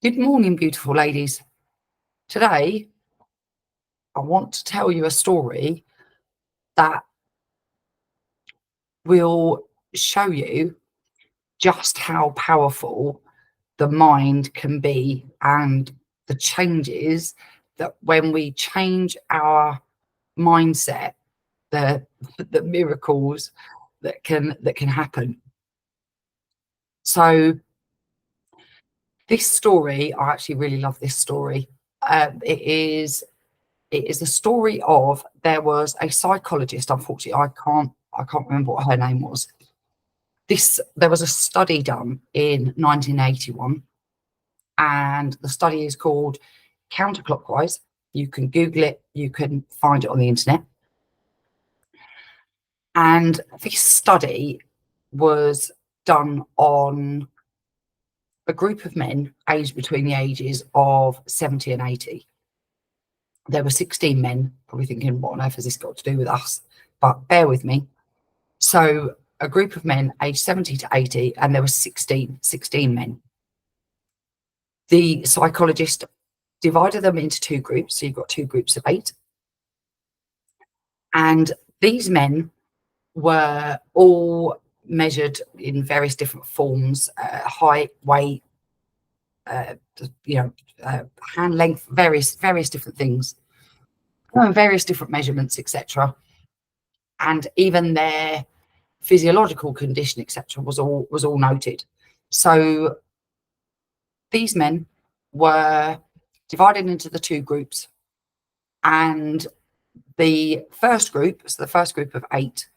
Good morning, beautiful ladies. Today, I want to tell you a story that will show you just how powerful the mind can be and the changes that when we change our mindset, the miracles that can happen. So this story, I actually really love this story. It is a story of, there was a psychologist. Unfortunately, I can't remember what her name was. There was a study done in 1981, and the study is called Counterclockwise. You can Google it, you can find it on the internet. And this study was done on a group of men aged between the ages of 70 and 80. There were 16 men, probably thinking, what on earth has this got to do with us? But bear with me. So a group of men aged 70 to 80, and there were 16 men. The psychologist divided them into two groups. So you've got two groups of 8. And these men were all measured in various different forms, height, weight, hand length, various different things, various different measurements, etc. And even their physiological condition, etc., was all noted. So these men were divided into the two groups, and the first group, so the first group of 8,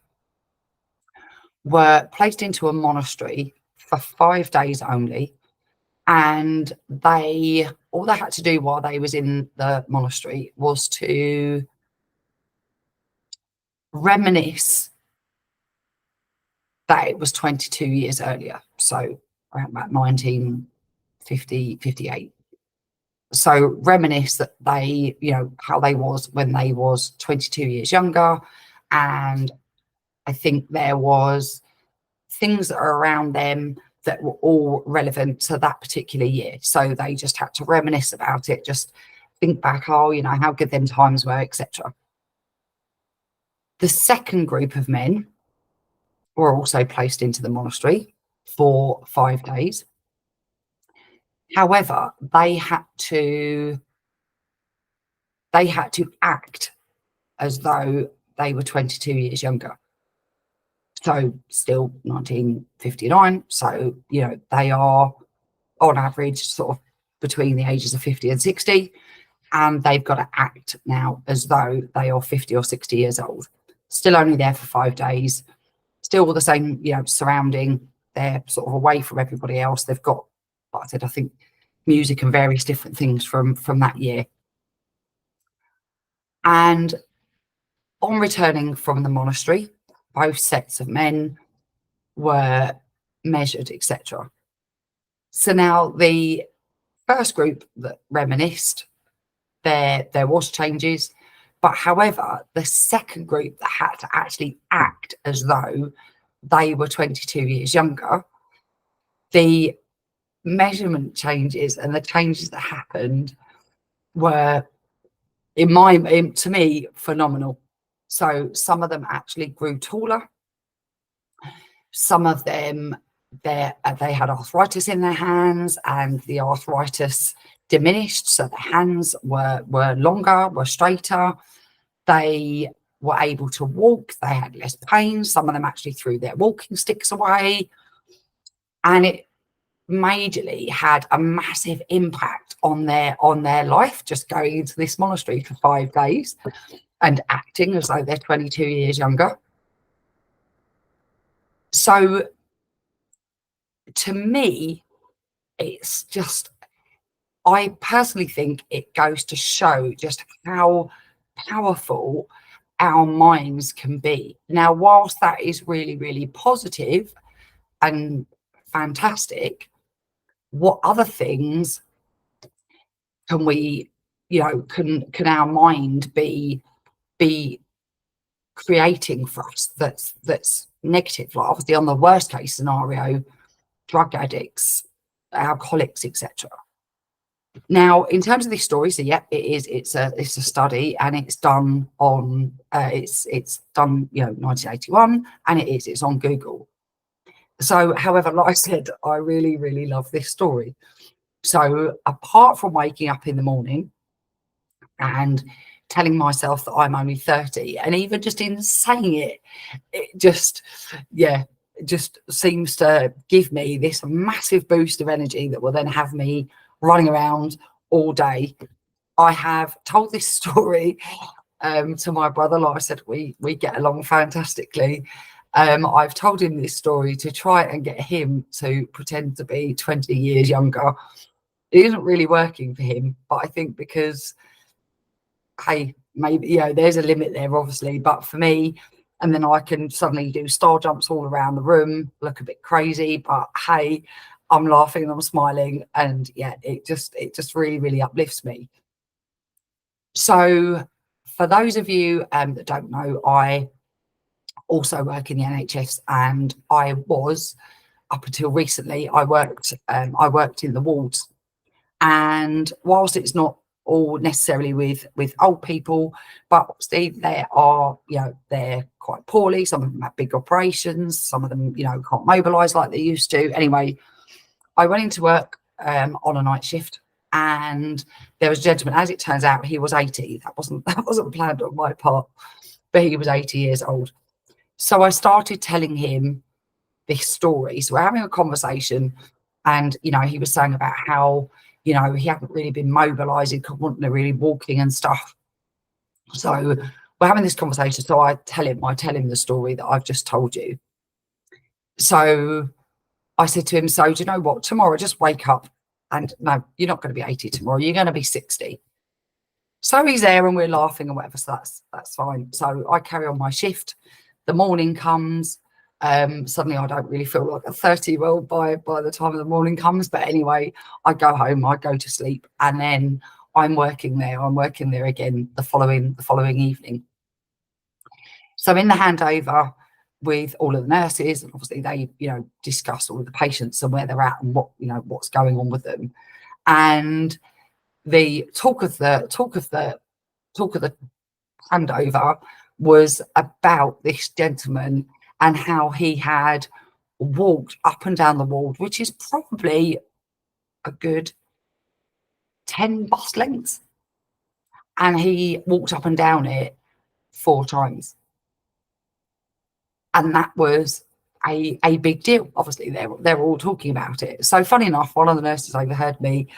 were placed into a monastery for 5 days only, and all they had to do while they was in the monastery was to reminisce that it was 22 years earlier, so around about 1958. So reminisce that they, how they was when they was 22 years younger. And I think there was things that are around them that were all relevant to that particular year. So they just had to reminisce about it, just think back, how good them times were, etc. The second group of men were also placed into the monastery for 5 days. However, they had to act as though they were 22 years younger. So still 1959. So, they are on average sort of between the ages of 50 and 60. And they've got to act now as though they are 50 or 60 years old. Still only there for 5 days. Still the same, surrounding. They're sort of away from everybody else. They've got, like I said, I think music and various different things from that year. And on returning from the monastery, both sets of men were measured, etc. So now the first group that reminisced, there was changes, but however, the second group that had to actually act as though they were 22 years younger, the measurement changes and the changes that happened were, to me, phenomenal. So some of them actually grew taller. Some of them, they had arthritis in their hands, and the arthritis diminished, so the hands were longer, were straighter. They were able to walk. They had less pain. Some of them actually threw their walking sticks away, and it majorly had a massive impact on their life, just going into this monastery for 5 days and acting as though they're 22 years younger. So to me, it's just, I personally think it goes to show just how powerful our minds can be. Now, whilst that is really, really positive and fantastic, what other things can we, can our mind be creating for us that's negative? Like, obviously, on the worst case scenario, drug addicts, alcoholics, etc. Now, in terms of this story, so yeah, it is. It's a study, and it's done on it's done 1981, and it's on Google. So, however, like I said, I really love this story. So, apart from waking up in the morning and telling myself that I'm only 30, and even just in saying it, it just, yeah, it just seems to give me this massive boost of energy that will then have me running around all day. I have told this story to my brother. Like I said, we get along fantastically. I've told him this story to try and get him to pretend to be 20 years younger. It isn't really working for him, but I think because, hey, maybe, there's a limit there, obviously, but for me, and then I can suddenly do star jumps all around the room, look a bit crazy, but hey, I'm laughing and I'm smiling, and yeah, it just really uplifts me. So for those of you that don't know, I also work in the NHS, and I was, up until recently, I worked in the wards. And whilst it's not all necessarily with old people, but obviously there are, they're quite poorly. Some of them have big operations. Some of them, can't mobilise like they used to. Anyway, I went into work on a night shift, and there was a gentleman. As it turns out, he was 80. That wasn't planned on my part, but he was 80 years old. So I started telling him this story. So we're having a conversation, and he was saying about how he hadn't really been mobilising, wasn't really walking and stuff. So we're having this conversation. So I tell him the story that I've just told you. So I said to him, so do you know what? Tomorrow, just wake up, and no, you're not going to be 80 tomorrow. You're going to be 60. So he's there, and we're laughing and whatever. So that's fine. So I carry on my shift. The morning comes. Suddenly I don't really feel like a 30-year-old by the time the morning comes. But anyway, I go home, I go to sleep, and then I'm working there again the following evening. So in the handover with all of the nurses, and obviously they, discuss all of the patients and where they're at and what's going on with them. And the talk of the handover was about this gentleman and how he had walked up and down the ward, which is probably a good 10 bus lengths. And he walked up and down it 4 times. And that was a big deal. Obviously, they're all talking about it. So funny enough, one of the nurses overheard me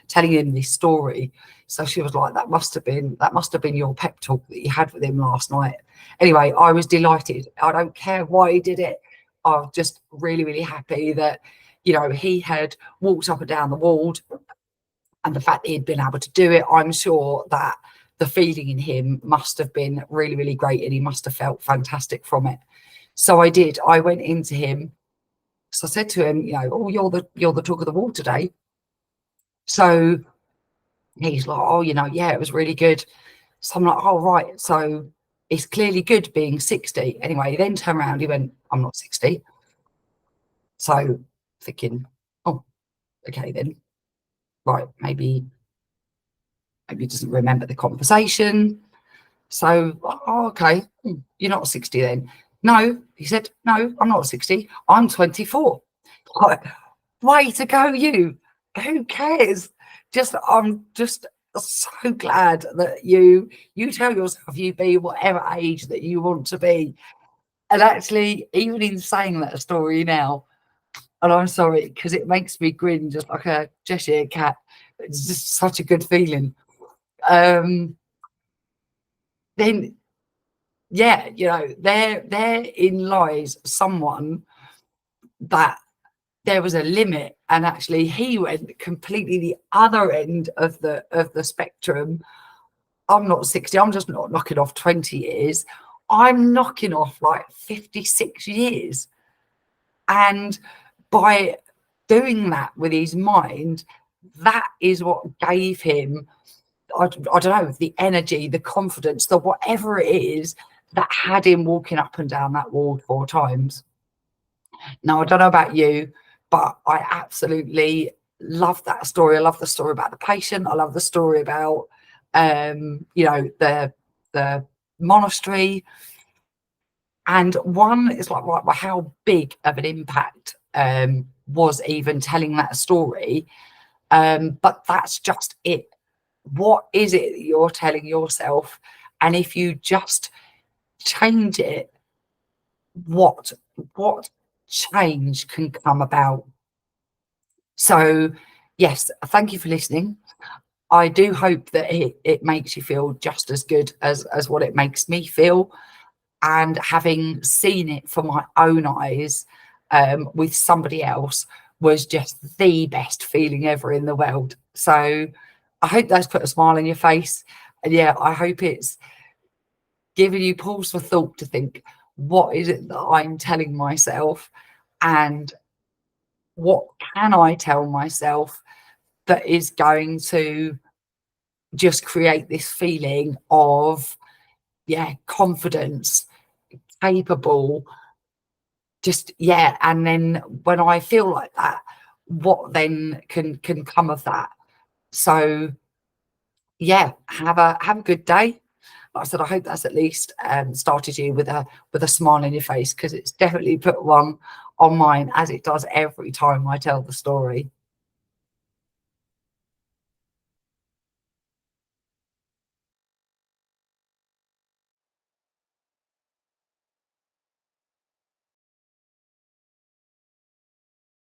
telling him this story. So she was like, that must have been your pep talk that you had with him last night. Anyway, I was delighted. I don't care why he did it. I was just really happy that, he had walked up and down the ward, and the fact that he'd been able to do it, I'm sure that the feeling in him must have been really great, and he must have felt fantastic from it. So I did. I went into him. So I said to him, oh, you're the talk of the ward today. So he's like, oh, yeah, it was really good. So I'm like, oh, right. So it's clearly good being 60. Anyway, he then turned around, he went, I'm not 60. So thinking, oh, okay then. Right, maybe he doesn't remember the conversation. So, oh, okay, you're not 60 then. No, he said, no, I'm not 60. I'm 24. Like, way to go, you. Who cares? I'm just so glad that you tell yourself you be whatever age that you want to be. And actually, even in saying that story now, and I'm sorry, because it makes me grin just like a Cheshire cat. It's just such a good feeling. Then yeah, therein lies someone that there was a limit, and actually he went completely the other end of the spectrum. I'm not 60, I'm just not knocking off 20 years. I'm knocking off like 56 years. And by doing that with his mind, that is what gave him, I don't know, the energy, the confidence, the whatever it is that had him walking up and down that ward 4 times. Now, I don't know about you, but I absolutely love that story. I love the story about the patient. I love the story about you know, the monastery. And one is like, right, well, how big of an impact was even telling that story? But that's just it. What is it that you're telling yourself? And if you just change it, what change can come about? So yes, thank you for listening. I do hope that it makes you feel just as good as what it makes me feel. And having seen it from my own eyes with somebody else was just the best feeling ever in the world. So I hope that's put a smile on your face. And yeah, I hope it's giving you pause for thought to think, what is it that I'm telling myself? And what can I tell myself that is going to just create this feeling of, yeah, confidence, capable, just, yeah. And then when I feel like that, what then can come of that? So yeah, have a good day. Like I said, I hope that's at least started you with a smile on your face, because it's definitely put one on mine, as it does every time I tell the story.